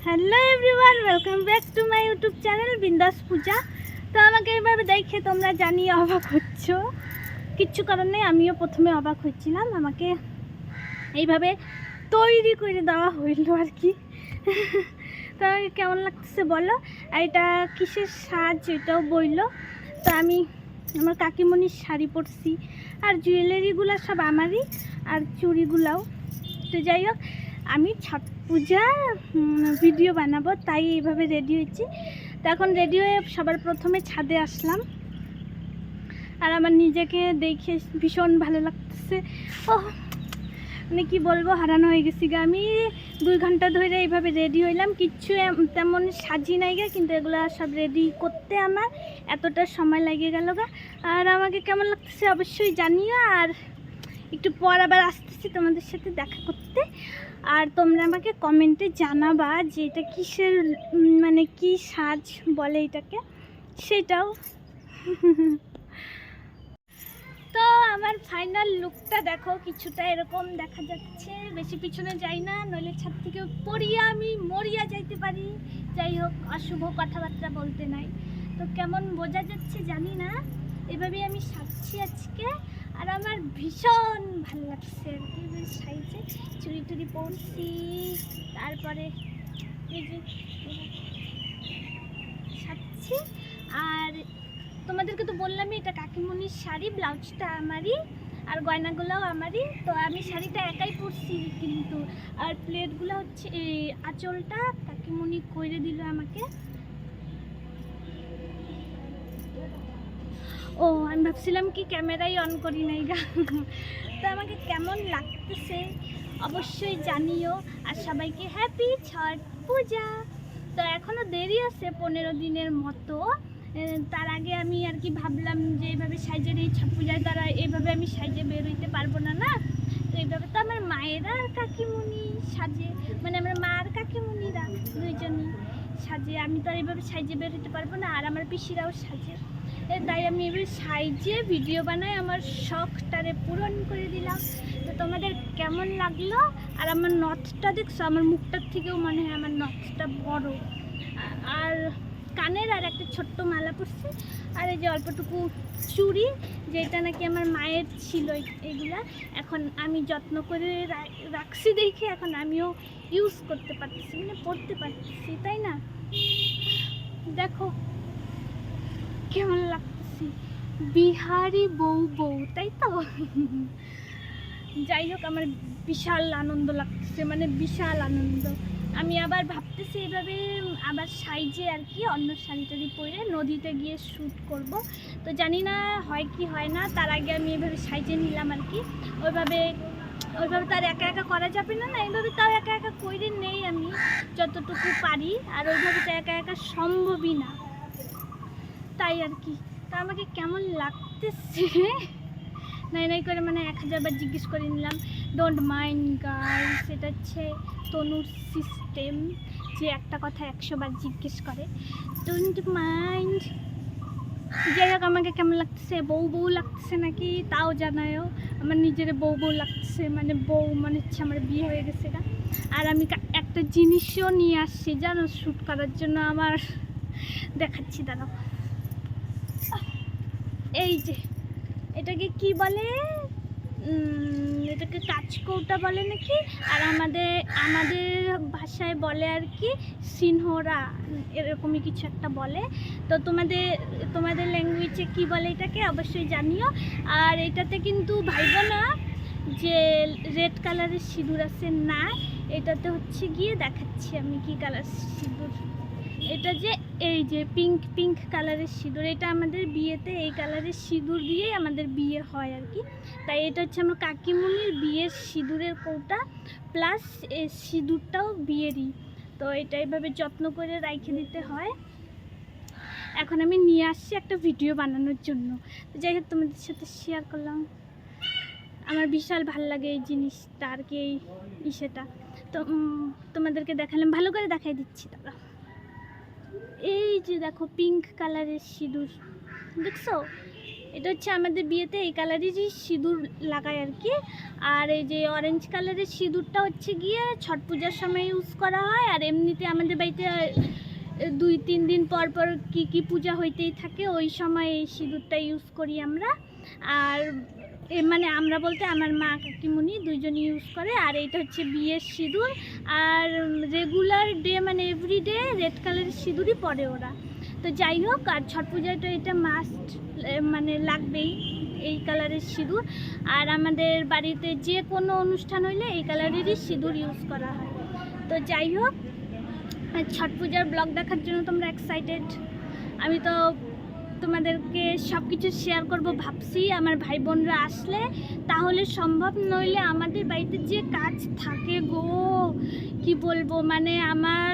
Hello everyone, welcome back to my YouTube channel বিন্দাস পূজা। তো আমাকে এইভাবে দেখে তোমরা জানিয়ে অবাক হচ্ছ, কিচ্ছু কারণে আমিও প্রথমে অবাক হচ্ছিলাম। আমাকে এইভাবে তৈরি করে দেওয়া হইল আর কি। তো আমাকে কেমন লাগতেছে বলো। আর এটা কিসের সাজ এটাও বইলো। তো আমি আমার কাকিমণির শাড়ি পরছি, আর জুয়েলারিগুলো সব আমারই, আর চুড়িগুলাও। তো যাই হোক, আমি ছট পূজা ভিডিও বানাবো, তাই এইভাবে রেডি হয়েছি। তো এখন রেডি হয়ে সবার প্রথমে ছাদে আসলাম, আর আমার নিজেকে দেখে ভীষণ ভালো লাগতেছে। ও মানে কী বলবো, হারানো হয়ে গেছি গা। আমি 2 ঘন্টা ধরে এইভাবে রেডি হইলাম, কিচ্ছু তেমন সাজি নাই গা, কিন্তু এগুলো সব রেডি করতে আমার এতটা সময় লেগে গেল গা। আর আমাকে কেমন লাগতেছে অবশ্যই জানিও। আর একটু পর আবার আসতেছি তোমাদের সাথে দেখা করতে। আর তোমরা আমাকে কমেন্টে জানাবা যে এটা কিসের মানে কি সাজ বলে এটাকে, সেটাও। তো আমার ফাইনাল লুকটা দেখো, কিছুটা এরকম দেখা যাচ্ছে। বেশি পিছনে যাই না, নইলে ছাদ থেকে পড়িয়া আমি মরিয়া যাইতে পারি। যাই হোক, অশুভ কথাবার্তা বলতে নাই। তো কেমন বোঝা যাচ্ছে জানি না, এভাবেই আমি সাজছি আজকে। আর আমার ভীষণ ভালো লাগছে আর কি। সাইজে চুড়ি টুড়ি পরছি, তারপরে এই যে সাজছি। আর তোমাদেরকে তো বললামই এটা কাকিমণির শাড়ি, ব্লাউজটা আমারই, আর গয়নাগুলোও আমারই। তো আমি শাড়িটা একাই পরছি কিন্তু, আর প্লেটগুলো হচ্ছে এই আঁচলটা কাকিমণি কইরে দিল আমাকে। ও আমি ভাবছিলাম কি ক্যামেরাই অন করি নাই গা। তো আমাকে কেমন লাগতেছে অবশ্যই জানিও। আর সবাইকে হ্যাপি ছট পূজা। তো এখনও দেরি আছে 15 দিনের মতো। তার আগে আমি আর কি ভাবলাম যে এইভাবে সাইজের এই ছট পূজায় তারা এইভাবে আমি সাইজে বের হইতে পারবো না। না, তো এইভাবে তো আমার মায়েরা আর কাকিমণি সাজে, মানে আমার মা আর কাকিমণিরা দুইজনই সাজে। আমি তো আর এইভাবে সাইজে বের হইতে পারবো না, আর আমার পিসিরাও সাজে। তাই আমি এবার সাইজে ভিডিও বানাই, আমার শখটারে পূরণ করে দিলাম। তো তোমাদের কেমন লাগলো? আর আমার নথটা দেখছো, আমার মুখটার থেকেও মনে হয় আমার নথটা বড়। আর কানের আর একটা ছোট্ট মালা পরছি, আর এই যে অল্পটুকু চুড়ি, যেটা নাকি আমার মায়ের ছিল, এগুলা এখন আমি যত্ন করে রাখছি দেখে এখন আমিও ইউজ করতে পারতেছি, মানে পরতে পারতেছি, তাই না? দেখো কেমন লাগতেছি, বিহারি বউ বউ, তাই তো? যাই হোক, আমার বিশাল আনন্দ লাগতেছে, মানে বিশাল আনন্দ। আমি আবার ভাবতেছি এইভাবে আবার সাইজে আর কি অন্য শাড়ি টাড়ি পরে নদীতে গিয়ে শ্যুট করব। তো জানি না হয় কি হয় না, তার আগে আমি এইভাবে সাইজে নিলাম আর কি। ওইভাবে তার একা একা করা যাবে না, এইভাবে তাও একা একা করে নেই আমি যতটুকু পারি। আর ওইভাবে তো একা একা সম্ভবই না, তাই আর কি। তা আমাকে কেমন লাগতেছে নাই নাই করে মানে 1000 বার জিজ্ঞেস করে নিলাম। ডোন্ট মাইন্ড গার্লস, এটা হচ্ছে তনুর সিস্টেম, যে একটা কথা 100 বার জিজ্ঞেস করে। Don't mind. যাই হোক, আমাকে কেমন লাগতেছে, বউ বউ লাগতেছে নাকি তাও জানায়ও। আমার নিজের বউ বউ লাগতেছে, মানে বউ মনে হচ্ছে আমার বিয়ে হয়ে গেছে না। আর আমি একটা জিনিসও নিয়ে আসছি জানো শ্যুট করার জন্য আমার, দেখাচ্ছি দাঁড়াও। এই যে এটাকে কি বলে, এটাকে কাঁচকৌটা বলে নাকি, আর আমাদের ভাষায় বলে আর কি সিনহরা, এরকমই কিছু একটা বলে। তো তোমাদের ল্যাঙ্গুয়েজে কি বলে এটাকে অবশ্যই জানিও। আর এটাতে কিন্তু ভাইবো না যে রেড কালারের সিঁদুর আছে, না, এটাতে হচ্ছে গিয়ে দেখাচ্ছি আমি কি কালার সিঁদুর। এটা যে এই যে পিঙ্ক কালারের সিঁদুর, এটা আমাদের বিয়েতে এই কালারের সিঁদুর দিয়েই আমাদের বিয়ে হয় আর কি। তাই এটা হচ্ছে আমার কাকিমণির বিয়ের সিঁদুরের কৌটা, প্লাস এই সিঁদুরটাও বিয়েরই। তো এটা এইভাবে যত্ন করে রাইখে দিতে হয়। এখন আমি নিয়ে আসছি একটা ভিডিও বানানোর জন্য। যাই হোক, তোমাদের সাথে শেয়ার করলাম। আমার বিশাল ভালো লাগে এই জিনিসটা আর কি, এই ইসেটা। তো তোমাদেরকে দেখালাম, ভালো করে দেখাই দিচ্ছি তারা। এই যে দেখো পিঙ্ক কালারের সিঁদুর, দেখছো? এটা হচ্ছে আমাদের বিয়েতে এই কালারেরই সিঁদুর লাগায় আর কি। আর এই যে অরেঞ্জ কালারের সিঁদুরটা হচ্ছে গিয়ে ছট পূজার সময় ইউজ করা হয়। আর এমনিতে আমাদের বাড়িতে 2-3 দিন পর পর কী পূজা হইতেই থাকে, ওই সময় এই সিঁদুরটা ইউজ করি আমরা। আর মানে আমরা বলতে আমার মা কাকিমুনি দুইজনই ইউজ করে। আর এইটা হচ্ছে বিয়ের সিঁদুর। আর রেগুলার ডে মানে এভরিডে রেড কালারের সিঁদুরই পরে ওরা। তো যাই হোক, আর ছট পূজায় তো এটা মাস্ট মানে লাগবেই এই কালারের সিঁদুর। আর আমাদের বাড়িতে যে কোনো অনুষ্ঠান হইলে এই কালারেরই সিঁদুর ইউজ করা হয়। তো যাই হোক, ছট পূজার ব্লগ দেখার জন্য তোমরা এক্সাইটেড। আমি তো তোমাদেরকে সব কিছু শেয়ার করব ভাবছি। আমার ভাই বোনরা আসলে তাহলে সম্ভব, নইলে আমাদের বাড়িতে যে কাজ থাকে গো কি বলবো। মানে আমার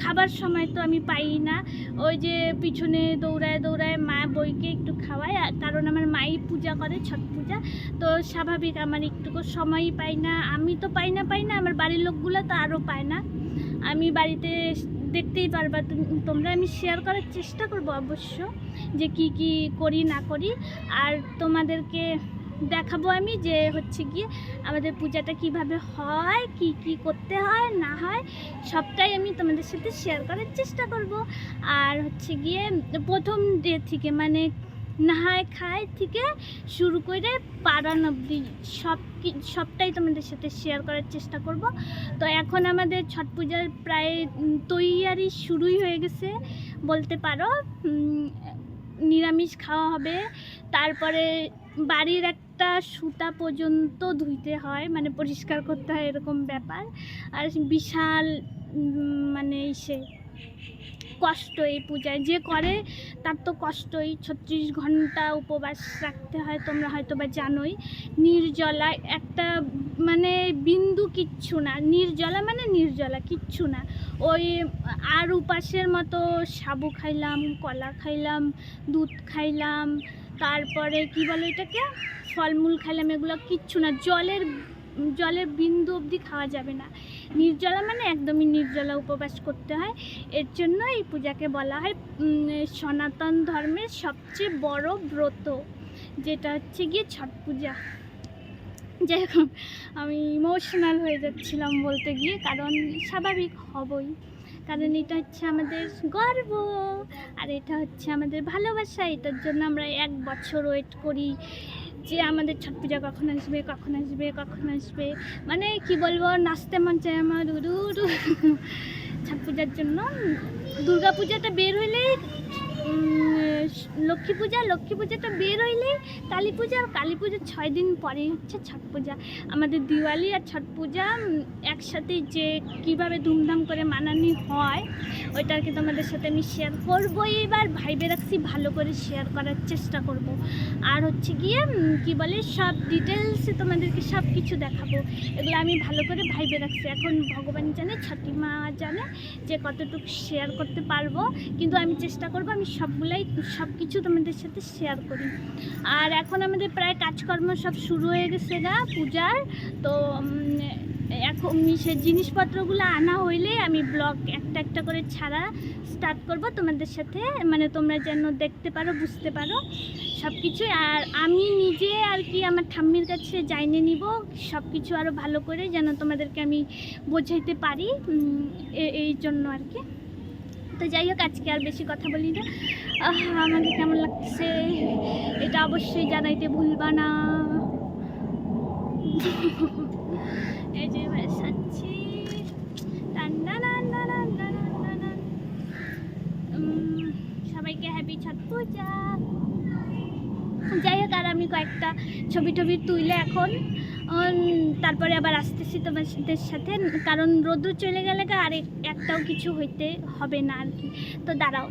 খাবার সময় তো আমি পাই না, ওই যে পিছনে দৌড়ায় দৌড়ায় মা বইকে একটু খাওয়ায়। কারণ আমার মাই পূজা করে ছট পূজা, তো স্বাভাবিক আমার একটুকু সময়ই পাই না। আমি তো পাই না, আমার বাড়ির লোকগুলো তো আরও পায় না। আমি বাড়িতে দেখতেই পারবা তোমরা, আমি শেয়ার করার চেষ্টা করব অবশ্য যে কি কি করি না করি। আর তোমাদেরকে দেখাবো আমি যে হচ্ছে গিয়ে আমাদের পূজাটা কিভাবে হয়, কি কি করতে হয় না হয়, সবটাই আমি তোমাদের সাথে শেয়ার করার চেষ্টা করব। আর হচ্ছে গিয়ে প্রথম ডে থেকে মানে নাহায় খায় থেকে শুরু করে পাড়ান অবধি সবটাই তোমাদের সাথে শেয়ার করার চেষ্টা করব। তো এখন আমাদের ছট পূজার প্রায় তৈয়ারি শুরুই হয়ে গেছে বলতে পারো। নিরামিষ খাওয়া হবে, তারপরে বাড়ির একটা সুতা পর্যন্ত ধুইতে হয়, মানে পরিষ্কার করতে হয়, এরকম ব্যাপার। আর বিশাল মানে সে কষ্ট এই পূজায়, যে করে তার তো কষ্টই। 36 ঘন্টা উপবাস রাখতে হয়, তোমরা হয়তো বা জানোই। নির্জলা একটা মানে বিন্দু কিচ্ছু না, নির্জলা মানে নির্জলা কিচ্ছু না। ওই আর উপাসের মতো সাবু খাইলাম, কলা খাইলাম, দুধ খাইলাম, তারপরে কি বলো এটাকে ফলমূল খাইলাম, এগুলো কিচ্ছু না। জলের বিন্দু অবধি খাওয়া যাবে না। নির্জলা মানে একদমই নির্জলা উপবাস করতে হয়। এর জন্য এই পূজাকে বলা হয় সনাতন ধর্মের সবচেয়ে বড় ব্রত, যেটা হচ্ছে গিয়ে ছট পূজা। যাই হোক, আমি ইমোশনাল হয়ে যাচ্ছিলাম বলতে গিয়ে, কারণ স্বাভাবিক হবই, কারণ এটা হচ্ছে আমাদের গর্ব আর এটা হচ্ছে আমাদের ভালোবাসা। এটার জন্য আমরা 1 বছর ওয়েট করি যে আমাদের ছট পূজা কখন আসবে, কখন আসবে, কখন আসবে। মানে কি বলবো, নাচতে মন চায় আমার ছট পূজার জন্য। দুর্গা পূজাটা বের হইলেই লক্ষ্মী পূজাটা বের হইলেই কালী পূজা, আর কালী পূজার 6 দিন পরেই হচ্ছে ছট পূজা। আমাদের দিওয়ালি আর ছট পূজা একসাথেই যে কিভাবে ধুমধাম করে মানানো হয় ওইটা আর কি তোমাদের সাথে আমি শেয়ার করবো। এবার ভাইবে রাখছি ভালো করে শেয়ার করার চেষ্টা করব। আর হচ্ছে গিয়ে কি বলে সব ডিটেলসে তোমাদেরকে সব কিছু দেখাবো। এগুলো আমি ভালো করে ভাইবে রাখছি। এখন ভগবান জানে, ছটি মা জানে যে কতটুকু শেয়ার করতে পারবো, কিন্তু আমি চেষ্টা করবো আমি সব কিছু তোমাদের সাথে শেয়ার করি। আর এখন আমাদের প্রায় কাজকর্ম সব শুরু হয়ে গেছে না পূজার। তো এখন সে জিনিসপত্রগুলো আনা হইলে আমি ব্লগ একটা একটা করে ছাড়া স্টার্ট করব তোমাদের সাথে, মানে তোমরা যেন দেখতে পারো, বুঝতে পারো সব কিছু। আর আমি নিজে আর কি আমার ঠাম্মির কাছে জানিয়ে নিব সব কিছু আরও ভালো করে, যেন তোমাদেরকে আমি বোঝাইতে পারি, এই জন্য আর কি। তো যাই হোক, আজকে আর বেশি কথা বলি না। আমাকে কেমন লাগছে এটা অবশ্যই জানাইতে ভুলবা না। এই যে সাচ্ছি সবাইকে হ্যাপি ছট পূজা। যাই হোক, আর আমি কয়েকটা ছবি তুইলে এখন তারপরে আবার আসতেছি তোমাদের সাথে, কারণ রোদ্র চলে গেলে আর একটাও কিছু হইতে হবে না আর কি। তো দাঁড়াও।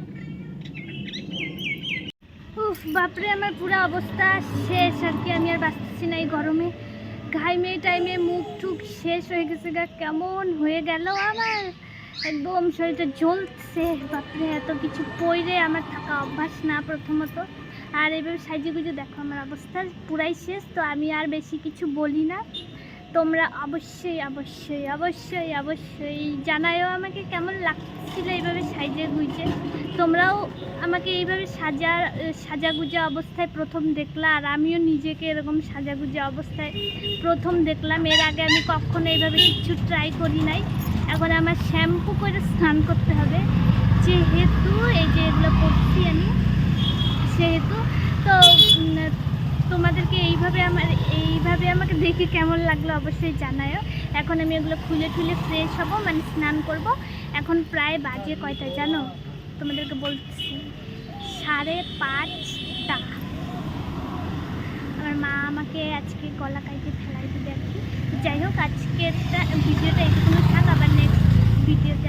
উফ বাপরে, আমার পুরো অবস্থা শেষ আর কি। আমি আর বাঁচতেছি না এই গরমে, টাইমে মুখ টুক শেষ হয়ে গেছে গা, কেমন হয়ে গেল আমার, একদম শরীরটা জ্বলছে। বাপরে, এত কিছু পরে আমার থাকা অভ্যাস না প্রথমত। আর এবার সাইজে গুজে দেখো আমার অবস্থা পুরাই শেষ। তো আমি আর বেশি কিছু বলি না, তোমরা অবশ্যই অবশ্যই অবশ্যই অবশ্যই জানায়ও আমাকে কেমন লাগছিল এইভাবে সাইজে গুজে। তোমরাও আমাকে এইভাবে সাজাগুজা অবস্থায় প্রথম দেখলা, আর আমিও নিজেকে এরকম সাজাগুজা অবস্থায় প্রথম দেখলাম। এর আগে আমি কখনো এইভাবে কিছু ট্রাই করি নাই। এখন আমার শ্যাম্পু করে স্নান করতে হবে, যেহেতু এই যে এগুলো করছি আমি, সেহেতু তো তোমাদেরকে এইভাবে আমাকে দেখে কেমন লাগলো অবশ্যই জানায়ও। এখন আমি এগুলো খুলে ফ্রেশ হব, মানে স্নান করব। এখন প্রায় বাজে কয়টা জানো, তোমাদেরকে বলছি 5:30। আমার মা আমাকে আজকে গলা কাইটে ফেলাই দিবে আর কি। যাই হোক, আজকেরটা ভিডিওটা একটু থাক, আবার নেক্সট ভিডিওতে